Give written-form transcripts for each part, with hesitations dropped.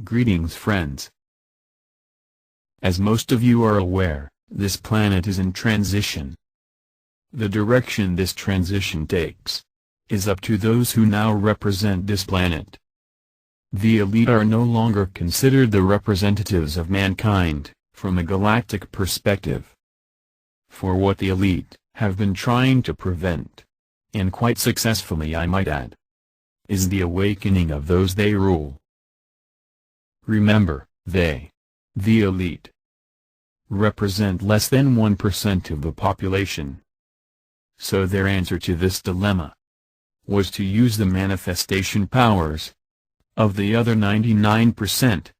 Greetings friends. As most of you are aware, this planet is in transition. The direction this transition takes is up to those who now represent this planet. The elite are no longer considered the representatives of mankind, from a galactic perspective. For what the elite have been trying to prevent, and quite successfully I might add, is the awakening of those they rule. Remember, they, the elite, represent less than 1% of the population. So their answer to this dilemma was to use the manifestation powers of the other 99%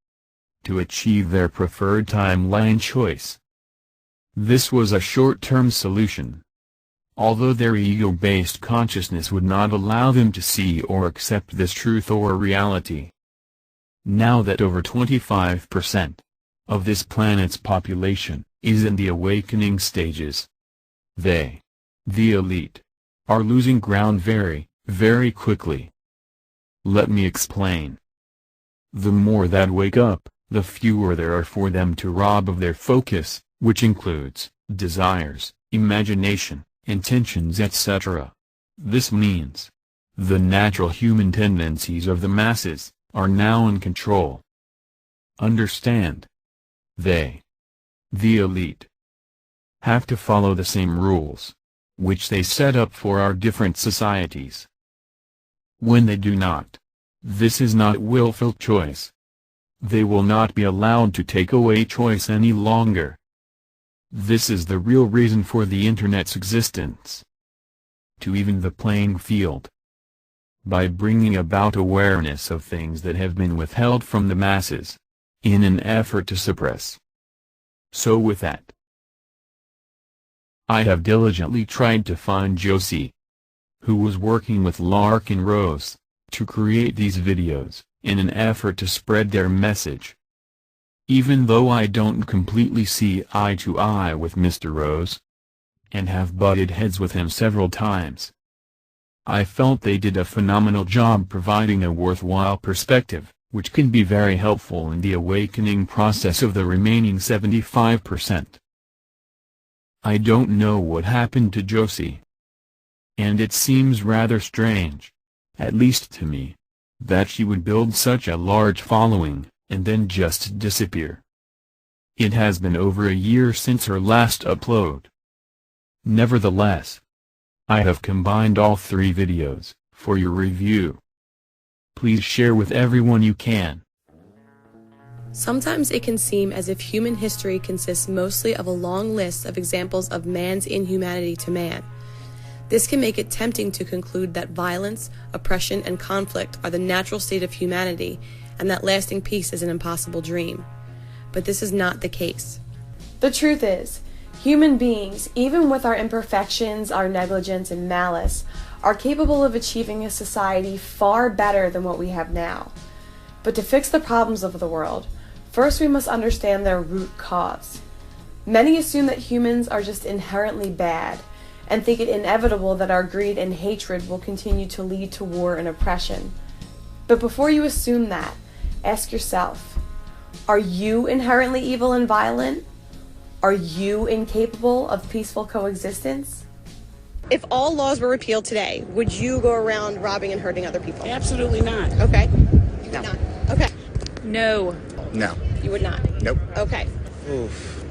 to achieve their preferred timeline choice. This was a short-term solution, although their ego-based consciousness would not allow them to see or accept this truth or reality. Now that over 25% of this planet's population is in the awakening stages, they, the elite, are losing ground very, very quickly. Let me explain. The more that wake up, the fewer there are for them to rob of their focus, which includes desires, imagination, intentions, etc. This means the natural human tendencies of the masses are now in control. Understand? They, the elite, have to follow the same rules, which they set up for our different societies. When they do not, this is not willful choice. They will not be allowed to take away choice any longer. This is the real reason for the Internet's existence. To even the playing field. By bringing about awareness of things that have been withheld from the masses, in an effort to suppress. So with that, I have diligently tried to find Josie, who was working with Lark and Rose, to create these videos, in an effort to spread their message. Even though I don't completely see eye to eye with Mr. Rose, and have butted heads with him several times, I felt they did a phenomenal job providing a worthwhile perspective, which can be very helpful in the awakening process of the remaining 75%. I don't know what happened to Josie. And it seems rather strange, at least to me, that she would build such a large following, and then just disappear. It has been over a year since her last upload. Nevertheless, I have combined all 3 videos, for your review. Please share with everyone you can. Sometimes it can seem as if human history consists mostly of a long list of examples of man's inhumanity to man. This can make it tempting to conclude that violence, oppression, and conflict are the natural state of humanity, and that lasting peace is an impossible dream. But this is not the case. The truth is, human beings, even with our imperfections, our negligence, and malice, are capable of achieving a society far better than what we have now. But to fix the problems of the world, first we must understand their root cause. Many assume that humans are just inherently bad, and think it inevitable that our greed and hatred will continue to lead to war and oppression. But before you assume that, ask yourself, are you inherently evil and violent? Are you incapable of peaceful coexistence? If all laws were repealed today, would you go around robbing and hurting other people? Absolutely not. Okay. You No. would not. Okay. No. No. You would not. Nope. Okay. Oof.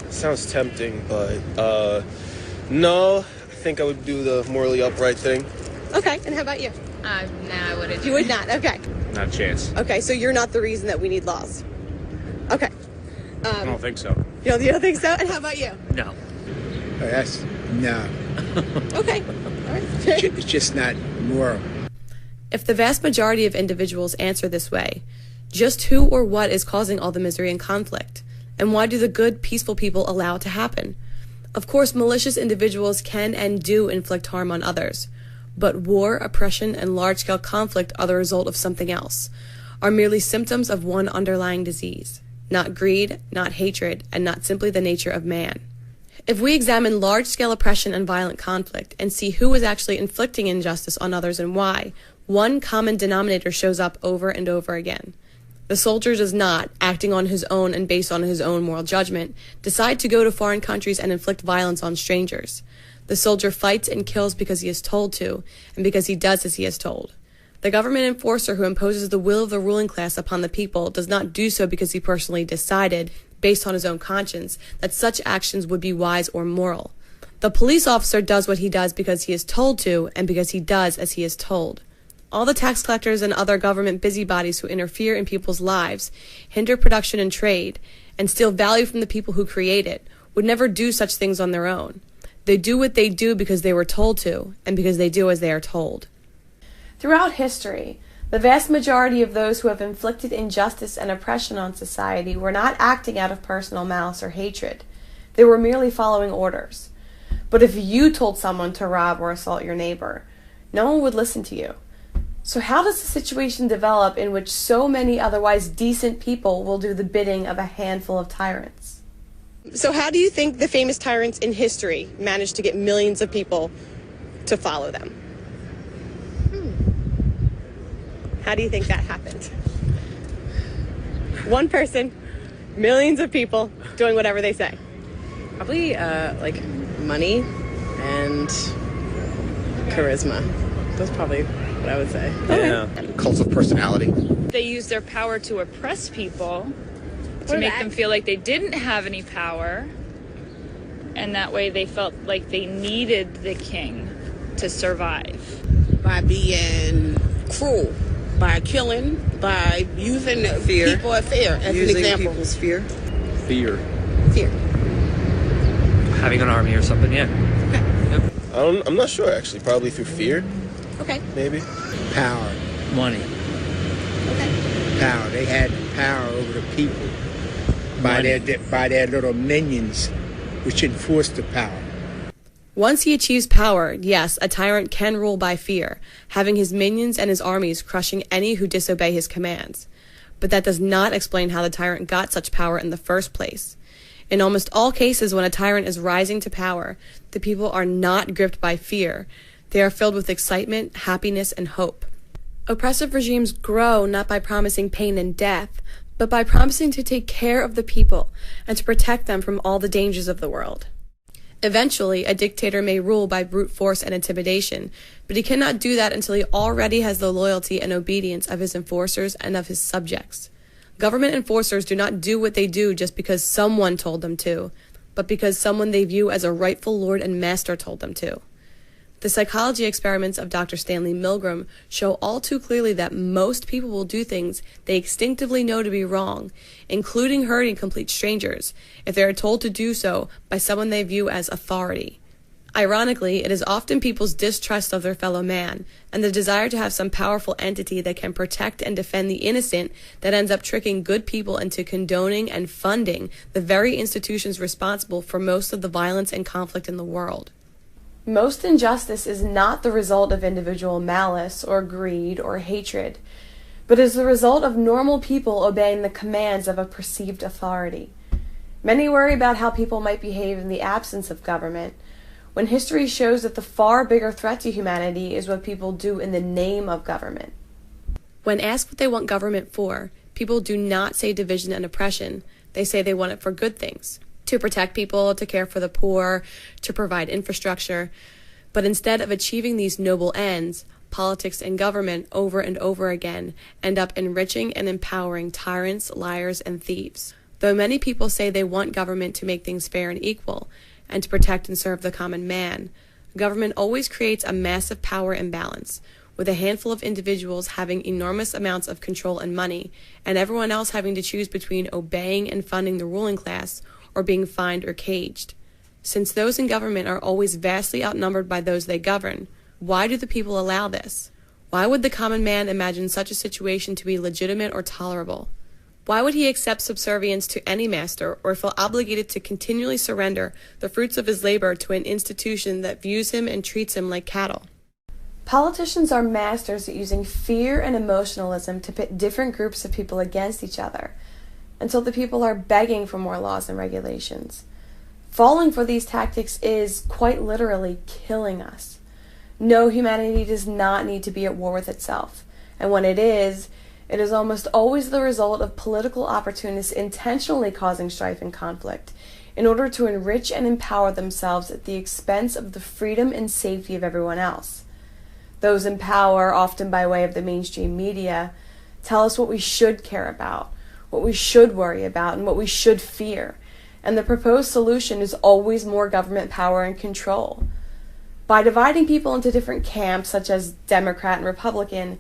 Sounds tempting, but no. I think I would do the morally upright thing. Okay. And how about you? Nah, I wouldn't. You would not. Okay. Not a chance. Okay. So you're not the reason that we need laws. Okay. I don't think so. You don't think so? And how about you? No. That's no. Okay. All right. It's just not moral. If the vast majority of individuals answer this way, just who or what is causing all the misery and conflict? And why do the good, peaceful people allow it to happen? Of course, malicious individuals can and do inflict harm on others. But war, oppression, and large-scale conflict are the result of something else, are merely symptoms of one underlying disease. Not greed, not hatred, and not simply the nature of man. If we examine large-scale oppression and violent conflict and see who is actually inflicting injustice on others and why, one common denominator shows up over and over again. The soldier does not, acting on his own and based on his own moral judgment, decide to go to foreign countries and inflict violence on strangers. The soldier fights and kills because he is told to, and because he does as he is told. The government enforcer who imposes the will of the ruling class upon the people does not do so because he personally decided, based on his own conscience, that such actions would be wise or moral. The police officer does what he does because he is told to, and because he does as he is told. All the tax collectors and other government busybodies who interfere in people's lives, hinder production and trade, and steal value from the people who create it, would never do such things on their own. They do what they do because they were told to, and because they do as they are told. Throughout history, the vast majority of those who have inflicted injustice and oppression on society were not acting out of personal malice or hatred. They were merely following orders. But if you told someone to rob or assault your neighbor, no one would listen to you. So how does a situation develop in which so many otherwise decent people will do the bidding of a handful of tyrants? So how do you think the famous tyrants in history managed to get millions of people to follow them? How do you think that happened? One person, millions of people doing whatever they say. Probably like money and charisma. That's probably what I would say. Yeah. Cult of personality. They use their power to oppress people, to make them feel like they didn't have any power, and that way they felt like they needed the king to survive. By being cruel, by killing, by using Fear. people as fear, as Using an example. people's fear. Fear. Fear. Having an army or something, yeah. I'm not sure actually. Probably through fear, Okay. maybe. Power. Money. Okay. Power. They had power over the people by their little minions, which enforced the power. Once he achieves power, yes, a tyrant can rule by fear, having his minions and his armies crushing any who disobey his commands. But that does not explain how the tyrant got such power in the first place. In almost all cases when a tyrant is rising to power, the people are not gripped by fear. They are filled with excitement, happiness, and hope. Oppressive regimes grow not by promising pain and death, but by promising to take care of the people and to protect them from all the dangers of the world. Eventually, a dictator may rule by brute force and intimidation, but he cannot do that until he already has the loyalty and obedience of his enforcers and of his subjects. Government enforcers do not do what they do just because someone told them to, but because someone they view as a rightful lord and master told them to. The psychology experiments of Dr. Stanley Milgram show all too clearly that most people will do things they instinctively know to be wrong, including hurting complete strangers, if they are told to do so by someone they view as authority. Ironically, it is often people's distrust of their fellow man and the desire to have some powerful entity that can protect and defend the innocent that ends up tricking good people into condoning and funding the very institutions responsible for most of the violence and conflict in the world. Most injustice is not the result of individual malice or greed or hatred, but is the result of normal people obeying the commands of a perceived authority. Many worry about how people might behave in the absence of government, when history shows that the far bigger threat to humanity is what people do in the name of government. When asked what they want government for, people do not say division and oppression. They say they want it for good things. To protect people, to care for the poor, to provide infrastructure. But instead of achieving these noble ends, politics and government over and over again end up enriching and empowering tyrants, liars, and thieves. Though many people say they want government to make things fair and equal, and to protect and serve the common man, government always creates a massive power imbalance, with a handful of individuals having enormous amounts of control and money, and everyone else having to choose between obeying and funding the ruling class or being fined or caged. Since those in government are always vastly outnumbered by those they govern, why do the people allow this? Why would the common man imagine such a situation to be legitimate or tolerable? Why would he accept subservience to any master or feel obligated to continually surrender the fruits of his labor to an institution that views him and treats him like cattle? Politicians are masters at using fear and emotionalism to pit different groups of people against each other, until the people are begging for more laws and regulations. Falling for these tactics is, quite literally, killing us. No, humanity does not need to be at war with itself, and when it is, It is almost always the result of political opportunists intentionally causing strife and conflict in order to enrich and empower themselves at the expense of the freedom and safety of everyone else. Those in power, often by way of the mainstream media, tell us what we should care about, what we should worry about, and what we should fear. And the proposed solution is always more government power and control. By dividing people into different camps, such as Democrat and Republican,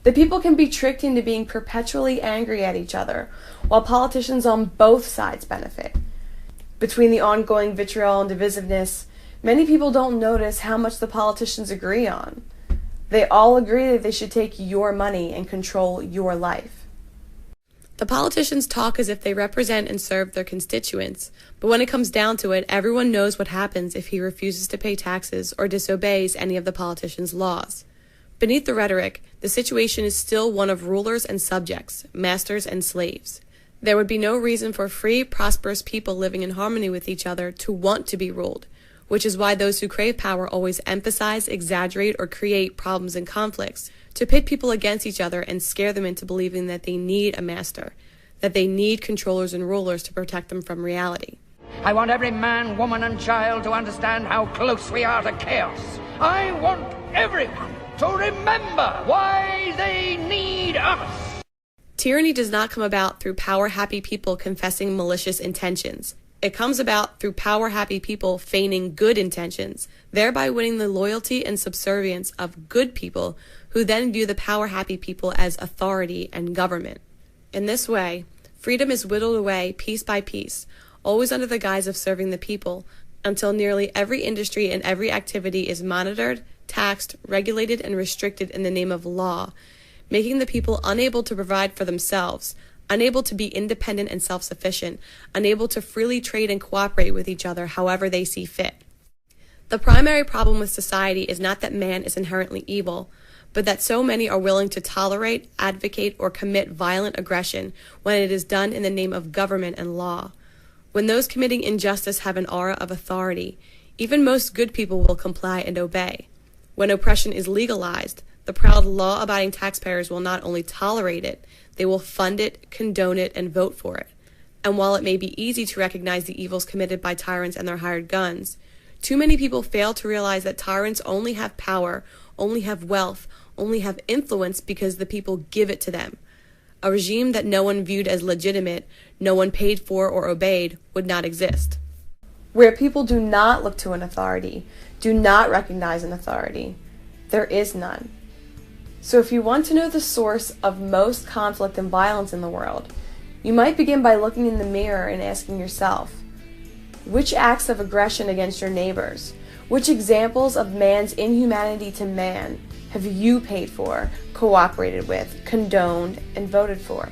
the people can be tricked into being perpetually angry at each other, while politicians on both sides benefit. Between the ongoing vitriol and divisiveness, many people don't notice how much the politicians agree on. They all agree that they should take your money and control your life. The politicians talk as if they represent and serve their constituents, but when it comes down to it, everyone knows what happens if he refuses to pay taxes or disobeys any of the politicians' laws. Beneath the rhetoric, the situation is still one of rulers and subjects, masters and slaves. There would be no reason for free, prosperous people living in harmony with each other to want to be ruled, which is why those who crave power always emphasize, exaggerate, or create problems and conflicts to pit people against each other and scare them into believing that they need a master, that they need controllers and rulers to protect them from reality. I want every man, woman, and child to understand how close we are to chaos. I want everyone to remember why they need us. Tyranny does not come about through power-happy people confessing malicious intentions. It comes about through power-happy people feigning good intentions, thereby winning the loyalty and subservience of good people who then view the power-happy people as authority and government. In this way, freedom is whittled away piece by piece, always under the guise of serving the people, until nearly every industry and every activity is monitored, taxed, regulated, and restricted in the name of law, making the people unable to provide for themselves, unable to be independent and self-sufficient, unable to freely trade and cooperate with each other however they see fit. The primary problem with society is not that man is inherently evil, but that so many are willing to tolerate, advocate, or commit violent aggression when it is done in the name of government and law. When those committing injustice have an aura of authority, even most good people will comply and obey. When oppression is legalized, the proud law-abiding taxpayers will not only tolerate it, they will fund it, condone it, and vote for it. And while it may be easy to recognize the evils committed by tyrants and their hired guns, too many people fail to realize that tyrants only have power, only have wealth, only have influence because the people give it to them. A regime that no one viewed as legitimate, no one paid for or obeyed, would not exist. Where people do not look to an authority, do not recognize an authority, there is none. So if you want to know the source of most conflict and violence in the world, you might begin by looking in the mirror and asking yourself, which acts of aggression against your neighbors, which examples of man's inhumanity to man have you paid for, cooperated with, condoned, and voted for?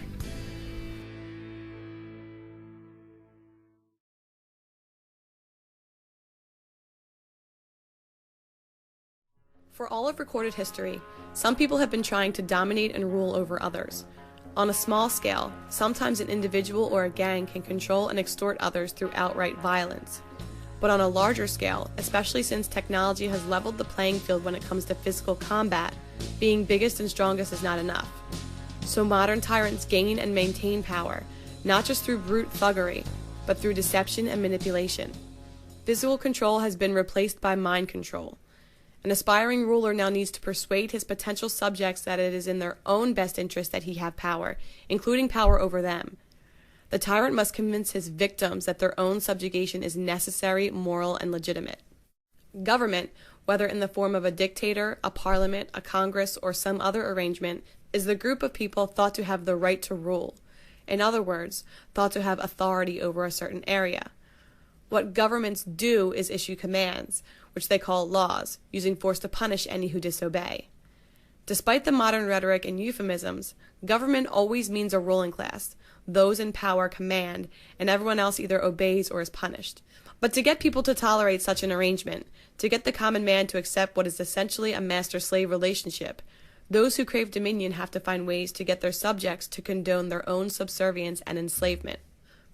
For all of recorded history, some people have been trying to dominate and rule over others. On a small scale, sometimes an individual or a gang can control and extort others through outright violence. But on a larger scale, especially since technology has leveled the playing field when it comes to physical combat, being biggest and strongest is not enough. So modern tyrants gain and maintain power, not just through brute thuggery, but through deception and manipulation. Physical control has been replaced by mind control. An aspiring ruler now needs to persuade his potential subjects that it is in their own best interest that he have power, including power over them. The tyrant must convince his victims that their own subjugation is necessary, moral, and legitimate. Government, whether in the form of a dictator, a parliament, a congress, or some other arrangement, is the group of people thought to have the right to rule. In other words, thought to have authority over a certain area. What governments do is issue commands, which they call laws, using force to punish any who disobey. Despite the modern rhetoric and euphemisms, government always means a ruling class. Those in power command, and everyone else either obeys or is punished. But to get people to tolerate such an arrangement, to get the common man to accept what is essentially a master-slave relationship, those who crave dominion have to find ways to get their subjects to condone their own subservience and enslavement.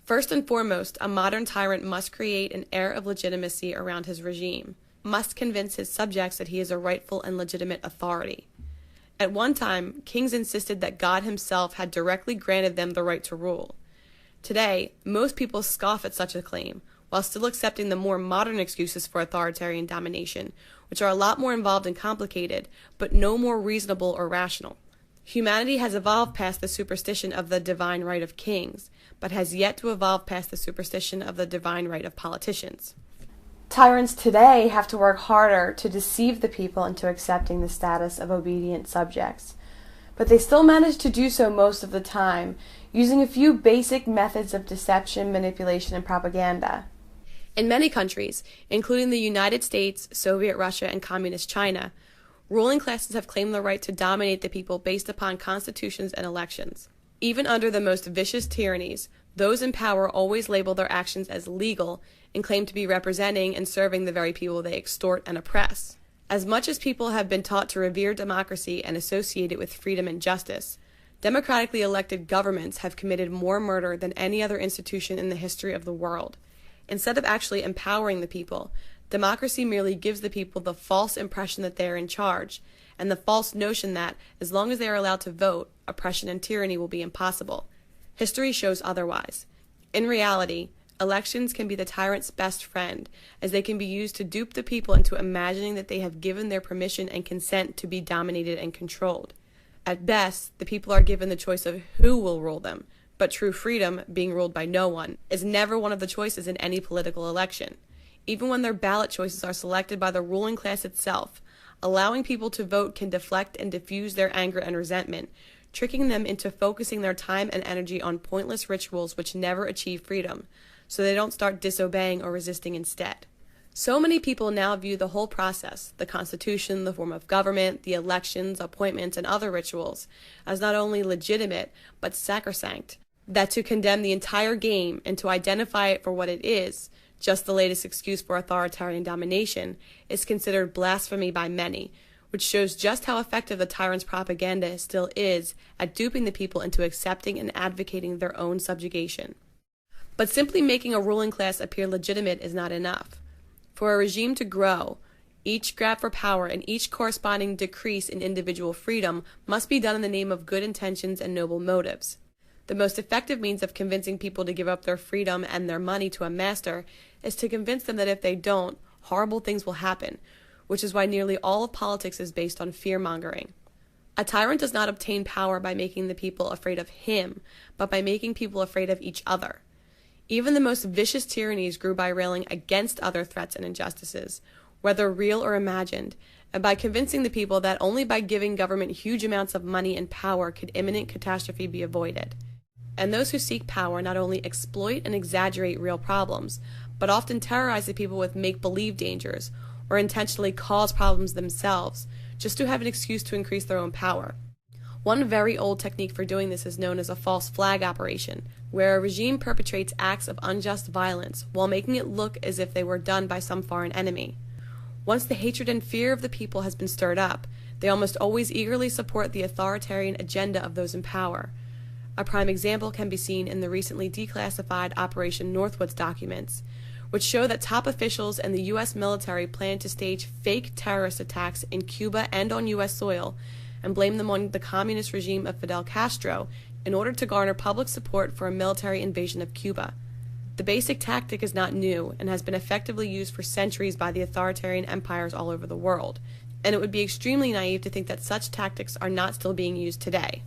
First and foremost, a modern tyrant must create an air of legitimacy around his regime, must convince his subjects that he is a rightful and legitimate authority. At one time, kings insisted that God himself had directly granted them the right to rule. Today, most people scoff at such a claim, while still accepting the more modern excuses for authoritarian domination, which are a lot more involved and complicated, but no more reasonable or rational. Humanity has evolved past the superstition of the divine right of kings, but has yet to evolve past the superstition of the divine right of politicians. Tyrants today have to work harder to deceive the people into accepting the status of obedient subjects, but they still manage to do so most of the time, using a few basic methods of deception, manipulation, and propaganda. In many countries, including the United States, Soviet Russia, and Communist China, ruling classes have claimed the right to dominate the people based upon constitutions and elections. Even under the most vicious tyrannies, those in power always label their actions as legal and claim to be representing and serving the very people they extort and oppress. As much as people have been taught to revere democracy and associate it with freedom and justice, democratically elected governments have committed more murder than any other institution in the history of the world. Instead of actually empowering the people, democracy merely gives the people the false impression that they are in charge, and the false notion that, as long as they are allowed to vote, oppression and tyranny will be impossible. History shows otherwise. In reality, elections can be the tyrant's best friend, as they can be used to dupe the people into imagining that they have given their permission and consent to be dominated and controlled. At best, the people are given the choice of who will rule them, but true freedom, being ruled by no one, is never one of the choices in any political election. Even when their ballot choices are selected by the ruling class itself, allowing people to vote can deflect and diffuse their anger and resentment, tricking them into focusing their time and energy on pointless rituals which never achieve freedom, so they don't start disobeying or resisting instead. So many people now view the whole process, the Constitution, the form of government, the elections, appointments, and other rituals, as not only legitimate, but sacrosanct, that to condemn the entire game and to identify it for what it is, just the latest excuse for authoritarian domination, is considered blasphemy by many, which shows just how effective the tyrant's propaganda still is at duping the people into accepting and advocating their own subjugation. But simply making a ruling class appear legitimate is not enough. For a regime to grow, each grab for power and each corresponding decrease in individual freedom must be done in the name of good intentions and noble motives. The most effective means of convincing people to give up their freedom and their money to a master is to convince them that if they don't, horrible things will happen, which is why nearly all of politics is based on fear-mongering. A tyrant does not obtain power by making the people afraid of him, but by making people afraid of each other. Even the most vicious tyrannies grew by railing against other threats and injustices, whether real or imagined, and by convincing the people that only by giving government huge amounts of money and power could imminent catastrophe be avoided. And those who seek power not only exploit and exaggerate real problems, but often terrorize the people with make-believe dangers, or intentionally cause problems themselves, just to have an excuse to increase their own power. One very old technique for doing this is known as a false flag operation, where a regime perpetrates acts of unjust violence while making it look as if they were done by some foreign enemy. Once the hatred and fear of the people has been stirred up, they almost always eagerly support the authoritarian agenda of those in power. A prime example can be seen in the recently declassified Operation Northwoods documents, which show that top officials and the U.S. military plan to stage fake terrorist attacks in Cuba and on U.S. soil, and blame them on the communist regime of Fidel Castro in order to garner public support for a military invasion of Cuba. The basic tactic is not new and has been effectively used for centuries by the authoritarian empires all over the world, and it would be extremely naive to think that such tactics are not still being used today.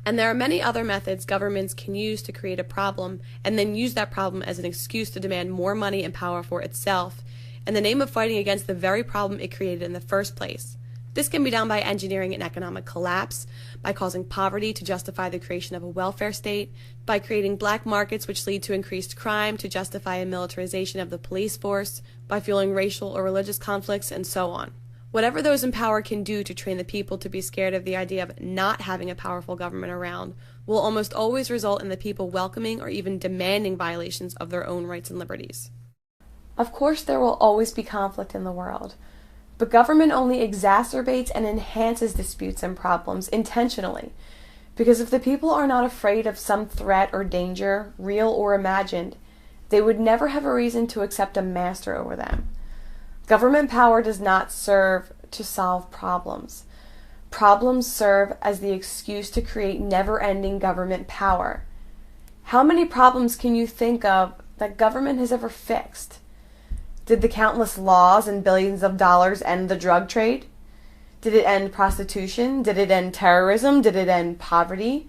And there are many other methods governments can use to create a problem and then use that problem as an excuse to demand more money and power for itself in the name of fighting against the very problem it created in the first place. This can be done by engineering an economic collapse, by causing poverty to justify the creation of a welfare state, by creating black markets which lead to increased crime to justify a militarization of the police force, by fueling racial or religious conflicts, and so on. Whatever those in power can do to train the people to be scared of the idea of not having a powerful government around will almost always result in the people welcoming or even demanding violations of their own rights and liberties. Of course, there will always be conflict in the world, but government only exacerbates and enhances disputes and problems intentionally, because if the people are not afraid of some threat or danger, real or imagined, they would never have a reason to accept a master over them. Government power does not serve to solve problems. Problems serve as the excuse to create never-ending government power. How many problems can you think of that government has ever fixed? Did the countless laws and billions of dollars end the drug trade? Did it end prostitution? Did it end terrorism? Did it end poverty?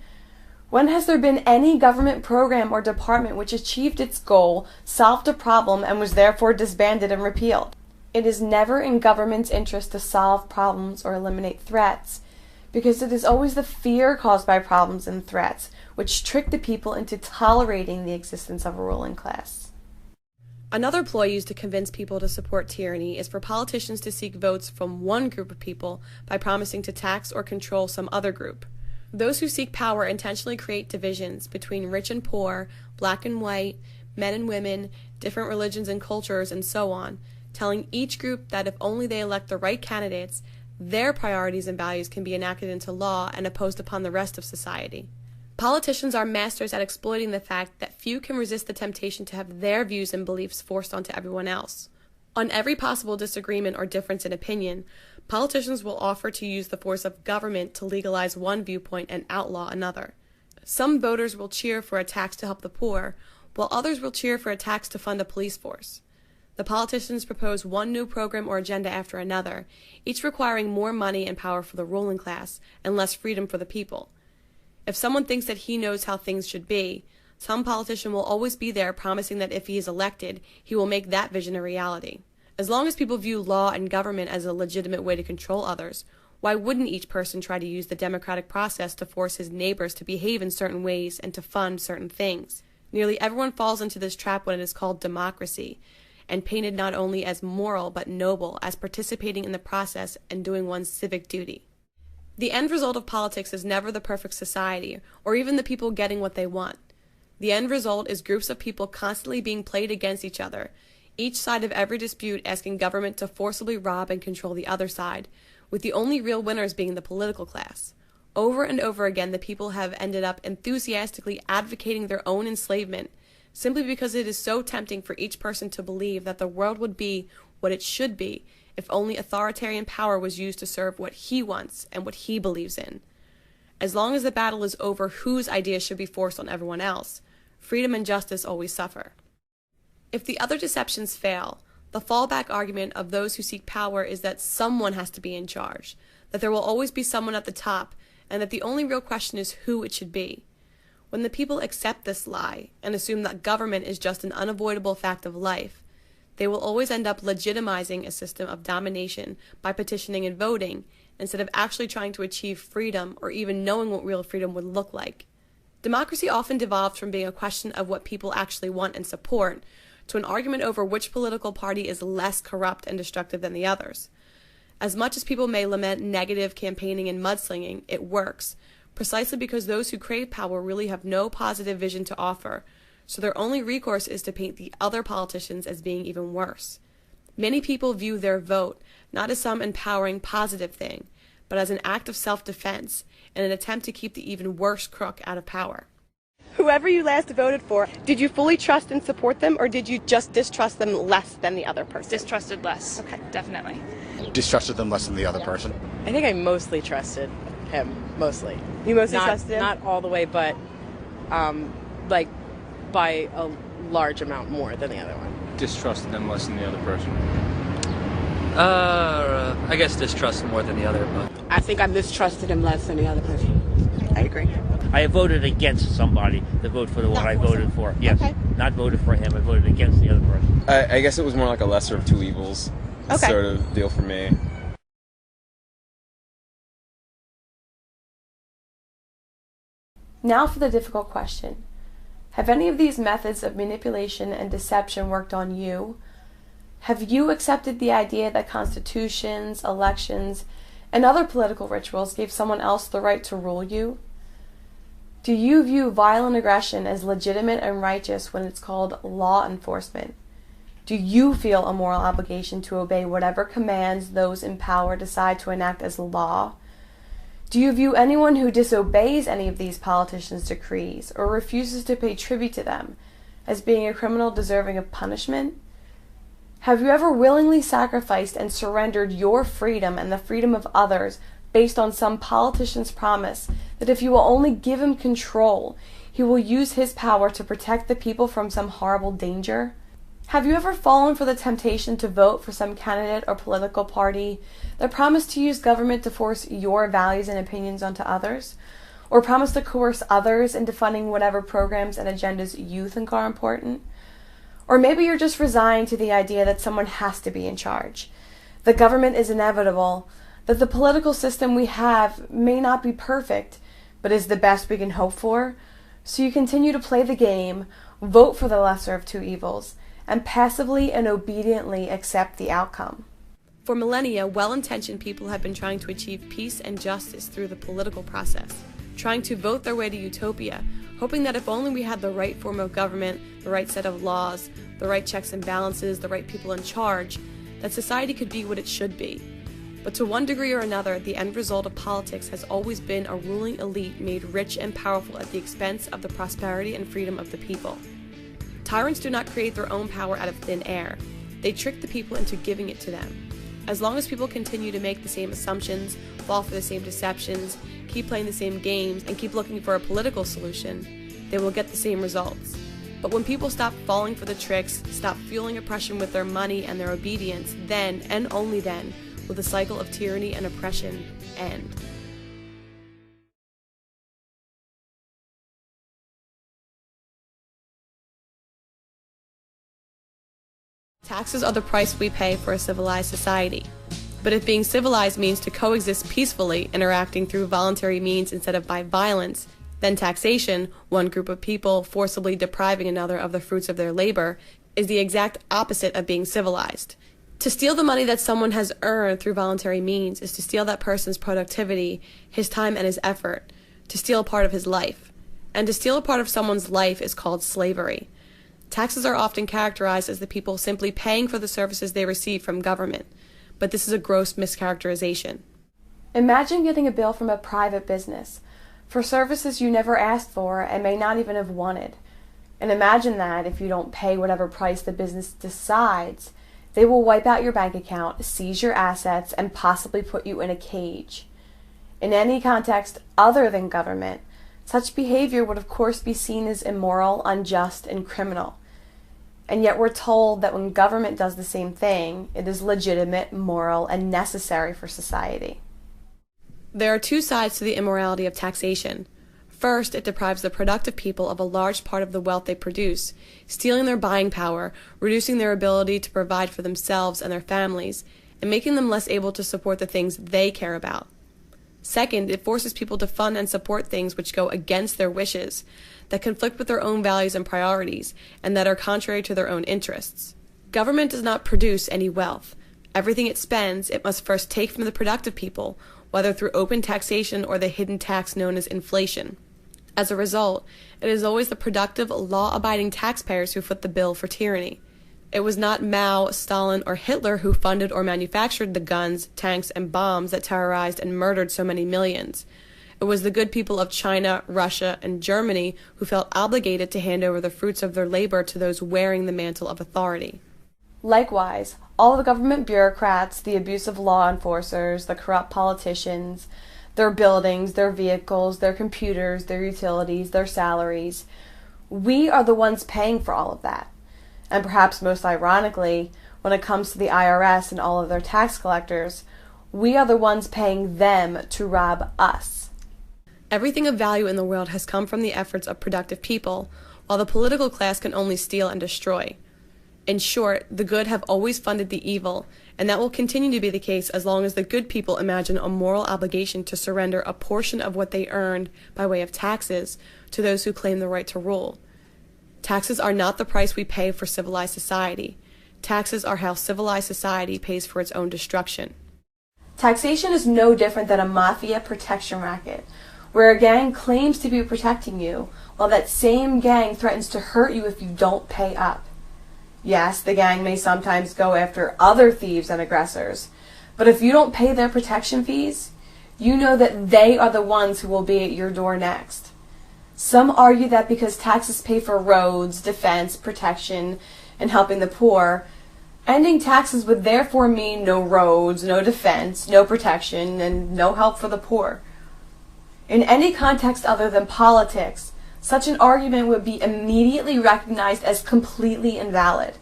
When has there been any government program or department which achieved its goal, solved a problem, and was therefore disbanded and repealed? It is never in government's interest to solve problems or eliminate threats, because it is always the fear caused by problems and threats which trick the people into tolerating the existence of a ruling class. Another ploy used to convince people to support tyranny is for politicians to seek votes from one group of people by promising to tax or control some other group. Those who seek power intentionally create divisions between rich and poor, black and white, men and women, different religions and cultures, and so on, telling each group that if only they elect the right candidates, their priorities and values can be enacted into law and imposed upon the rest of society. Politicians are masters at exploiting the fact that few can resist the temptation to have their views and beliefs forced onto everyone else. On every possible disagreement or difference in opinion, politicians will offer to use the force of government to legalize one viewpoint and outlaw another. Some voters will cheer for a tax to help the poor, while others will cheer for a tax to fund a police force. The politicians propose one new program or agenda after another, each requiring more money and power for the ruling class and less freedom for the people. If someone thinks that he knows how things should be, some politician will always be there promising that if he is elected, he will make that vision a reality. As long as people view law and government as a legitimate way to control others, why wouldn't each person try to use the democratic process to force his neighbors to behave in certain ways and to fund certain things? Nearly everyone falls into this trap when it is called democracy, and painted not only as moral but noble, as participating in the process and doing one's civic duty. The end result of politics is never the perfect society, or even the people getting what they want. The end result is groups of people constantly being played against each other, each side of every dispute asking government to forcibly rob and control the other side, with the only real winners being the political class. Over and over again, the people have ended up enthusiastically advocating their own enslavement, simply because it is so tempting for each person to believe that the world would be what it should be if only authoritarian power was used to serve what he wants and what he believes in. As long as the battle is over whose ideas should be forced on everyone else, freedom and justice always suffer. If the other deceptions fail, the fallback argument of those who seek power is that someone has to be in charge, that there will always be someone at the top, and that the only real question is who it should be. When the people accept this lie and assume that government is just an unavoidable fact of life, they will always end up legitimizing a system of domination by petitioning and voting, instead of actually trying to achieve freedom or even knowing what real freedom would look like. Democracy often devolves from being a question of what people actually want and support to an argument over which political party is less corrupt and destructive than the others. As much as people may lament negative campaigning and mudslinging, it works, precisely because those who crave power really have no positive vision to offer, so their only recourse is to paint the other politicians as being even worse. Many people view their vote not as some empowering positive thing, but as an act of self-defense and an attempt to keep the even worse crook out of power. Whoever you last voted for, did you fully trust and support them, or did you just distrust them less than the other person? Distrusted less. Okay, definitely. Distrusted them less than the other person. I think I mostly trusted him. Mostly. You mostly trusted him? Not all the way, but like by a large amount more than the other one. Distrusted them less than the other person. I guess distrust more than the other, but I think I mistrusted him less than the other person. I agree. I voted against somebody to vote for the one I voted for. Yes. Okay. Not voted for him, I voted against the other person. I guess it was more like a lesser of two evils sort of deal for me. Now for the difficult question. Have any of these methods of manipulation and deception worked on you? Have you accepted the idea that constitutions, elections, and other political rituals gave someone else the right to rule you? Do you view violent aggression as legitimate and righteous when it's called law enforcement? Do you feel a moral obligation to obey whatever commands those in power decide to enact as law? Do you view anyone who disobeys any of these politicians' decrees or refuses to pay tribute to them as being a criminal deserving of punishment? Have you ever willingly sacrificed and surrendered your freedom and the freedom of others based on some politician's promise that if you will only give him control, he will use his power to protect the people from some horrible danger? Have you ever fallen for the temptation to vote for some candidate or political party that promised to use government to force your values and opinions onto others? Or promise to coerce others into funding whatever programs and agendas you think are important? Or maybe you're just resigned to the idea that someone has to be in charge. The government is inevitable, that the political system we have may not be perfect, but is the best we can hope for. So you continue to play the game, vote for the lesser of two evils, and passively and obediently accept the outcome. For millennia, well-intentioned people have been trying to achieve peace and justice through the political process, trying to vote their way to utopia, hoping that if only we had the right form of government, the right set of laws, the right checks and balances, the right people in charge, that society could be what it should be. But to one degree or another, the end result of politics has always been a ruling elite made rich and powerful at the expense of the prosperity and freedom of the people. Tyrants do not create their own power out of thin air. They trick the people into giving it to them. As long as people continue to make the same assumptions, fall for the same deceptions, keep playing the same games, and keep looking for a political solution, they will get the same results. But when people stop falling for the tricks, stop fueling oppression with their money and their obedience, then, and only then, will the cycle of tyranny and oppression end. Taxes are the price we pay for a civilized society. But if being civilized means to coexist peacefully, interacting through voluntary means instead of by violence, then taxation, one group of people forcibly depriving another of the fruits of their labor, is the exact opposite of being civilized. To steal the money that someone has earned through voluntary means is to steal that person's productivity, his time and his effort, to steal a part of his life. And to steal a part of someone's life is called slavery. Taxes are often characterized as the people simply paying for the services they receive from government, but this is a gross mischaracterization. Imagine getting a bill from a private business for services you never asked for and may not even have wanted. And imagine that if you don't pay whatever price the business decides, they will wipe out your bank account, seize your assets, and possibly put you in a cage. In any context other than government, such behavior would of course be seen as immoral, unjust, and criminal. And yet we're told that when government does the same thing, it is legitimate, moral, and necessary for society. There are two sides to the immorality of taxation. First, it deprives the productive people of a large part of the wealth they produce, stealing their buying power, reducing their ability to provide for themselves and their families, and making them less able to support the things they care about. Second, it forces people to fund and support things which go against their wishes, that conflict with their own values and priorities, and that are contrary to their own interests. Government does not produce any wealth. Everything it spends, it must first take from the productive people, whether through open taxation or the hidden tax known as inflation. As a result, it is always the productive, law-abiding taxpayers who foot the bill for tyranny. It was not Mao, Stalin, or Hitler who funded or manufactured the guns, tanks, and bombs that terrorized and murdered so many millions. It was the good people of China, Russia, and Germany who felt obligated to hand over the fruits of their labor to those wearing the mantle of authority. Likewise, all the government bureaucrats, the abusive law enforcers, the corrupt politicians, their buildings, their vehicles, their computers, their utilities, their salaries, we are the ones paying for all of that. And perhaps most ironically, when it comes to the IRS and all of their tax collectors, we are the ones paying them to rob us. Everything of value in the world has come from the efforts of productive people, while the political class can only steal and destroy. In short, the good have always funded the evil, and that will continue to be the case as long as the good people imagine a moral obligation to surrender a portion of what they earned by way of taxes to those who claim the right to rule. Taxes are not the price we pay for civilized society. Taxes are how civilized society pays for its own destruction. Taxation is no different than a mafia protection racket, where a gang claims to be protecting you, while that same gang threatens to hurt you if you don't pay up. Yes, the gang may sometimes go after other thieves and aggressors, but if you don't pay their protection fees, you know that they are the ones who will be at your door next. Some argue that because taxes pay for roads, defense, protection, and helping the poor, Ending taxes would therefore mean no roads, no defense, no protection, and no help for the poor. In any context other than politics, such an argument would be immediately recognized as completely invalid.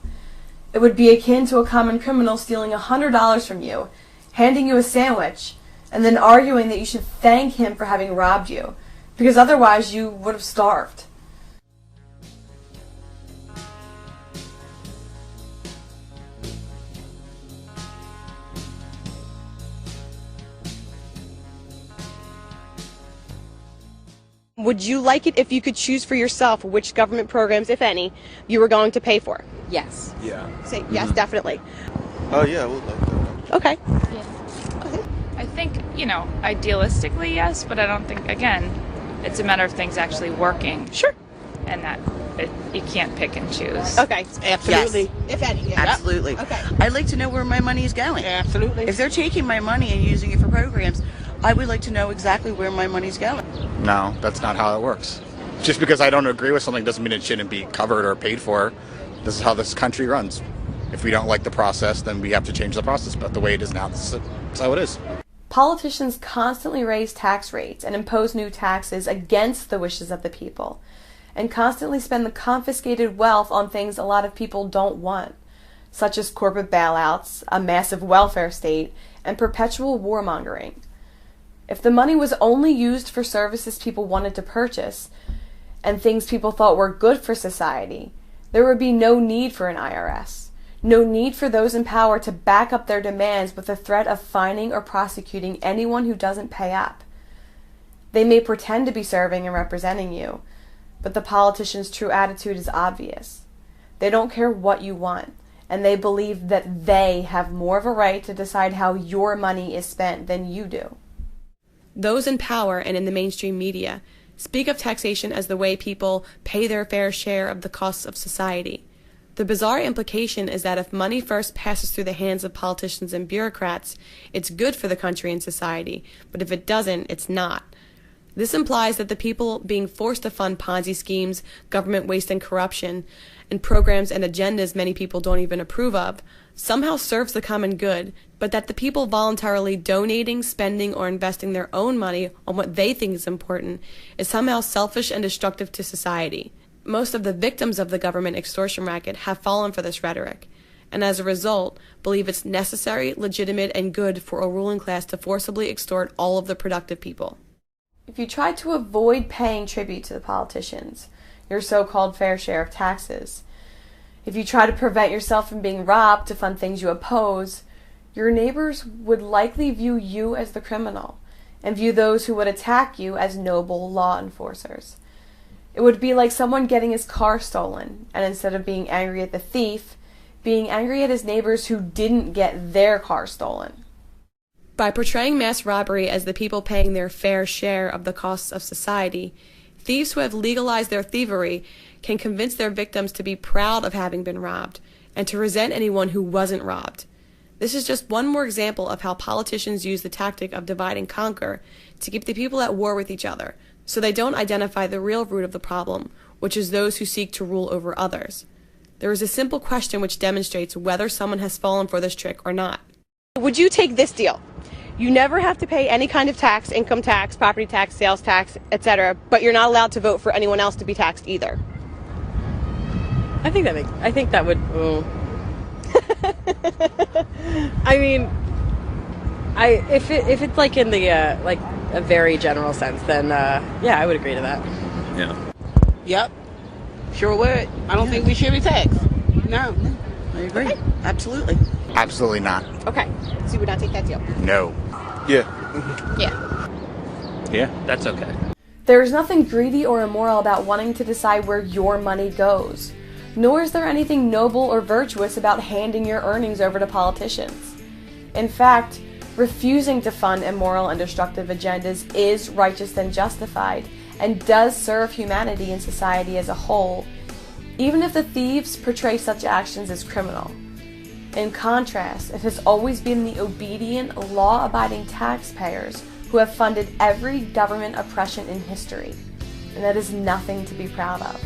It would be akin to a common criminal stealing $100 from you, handing you a sandwich, and then arguing that you should thank him for having robbed you, because otherwise you would have starved. Would you like it if you could choose for yourself which government programs, if any, you were going to pay for? Yes. Yeah. Say yes, definitely. Oh yeah, I would like that. Okay. I think, idealistically, yes, but I don't think, again, it's a matter of things actually working. Sure. And that you can't pick and choose. Okay. Absolutely. If any. Yeah. Absolutely. Okay. I'd like to know where my money is going. Absolutely. If they're taking my money and using it for programs, I would like to know exactly where my money's going. No, that's not how it works. Just because I don't agree with something doesn't mean it shouldn't be covered or paid for. This is how this country runs. If we don't like the process, then we have to change the process. But the way it is now, that's how it is. Politicians constantly raise tax rates and impose new taxes against the wishes of the people, and constantly spend the confiscated wealth on things a lot of people don't want, such as corporate bailouts, a massive welfare state, and perpetual warmongering. If the money was only used for services people wanted to purchase, and things people thought were good for society, there would be no need for an IRS. No need for those in power to back up their demands with the threat of fining or prosecuting anyone who doesn't pay up. They may pretend to be serving and representing you, but the politician's true attitude is obvious. They don't care what you want, and they believe that they have more of a right to decide how your money is spent than you do. Those in power and in the mainstream media speak of taxation as the way people pay their fair share of the costs of society. The bizarre implication is that if money first passes through the hands of politicians and bureaucrats, it's good for the country and society, but if it doesn't, it's not. This implies that the people being forced to fund Ponzi schemes, government waste and corruption, and programs and agendas many people don't even approve of, somehow serves the common good, but that the people voluntarily donating, spending, or investing their own money on what they think is important is somehow selfish and destructive to society. Most of the victims of the government extortion racket have fallen for this rhetoric, and as a result, believe it's necessary, legitimate, and good for a ruling class to forcibly extort all of the productive people. If you try to avoid paying tribute to the politicians, your so-called fair share of taxes, if you try to prevent yourself from being robbed to fund things you oppose, your neighbors would likely view you as the criminal, and view those who would attack you as noble law enforcers. It would be like someone getting his car stolen, and instead of being angry at the thief, being angry at his neighbors who didn't get their car stolen. By portraying mass robbery as the people paying their fair share of the costs of society, thieves who have legalized their thievery can convince their victims to be proud of having been robbed, and to resent anyone who wasn't robbed. This is just one more example of how politicians use the tactic of divide and conquer to keep the people at war with each other, so they don't identify the real root of the problem, which is those who seek to rule over others. There is a simple question which demonstrates whether someone has fallen for this trick or not. Would you take this deal? You never have to pay any kind of tax, income tax, property tax, sales tax, etc., but you're not allowed to vote for anyone else to be taxed either. I think that would. I mean, if it's like in the like a very general sense, then yeah, I would agree to that. Yeah. Yep. Sure would. I don't think we should be taxed. No. I agree. Okay. Absolutely. Absolutely not. Okay, so you would not take that deal? No. Yeah. Yeah. Yeah, that's okay. There is nothing greedy or immoral about wanting to decide where your money goes, nor is there anything noble or virtuous about handing your earnings over to politicians. In fact, refusing to fund immoral and destructive agendas is righteous and justified, and does serve humanity and society as a whole, even if the thieves portray such actions as criminal. In contrast, it has always been the obedient, law-abiding taxpayers who have funded every government oppression in history, and that is nothing to be proud of.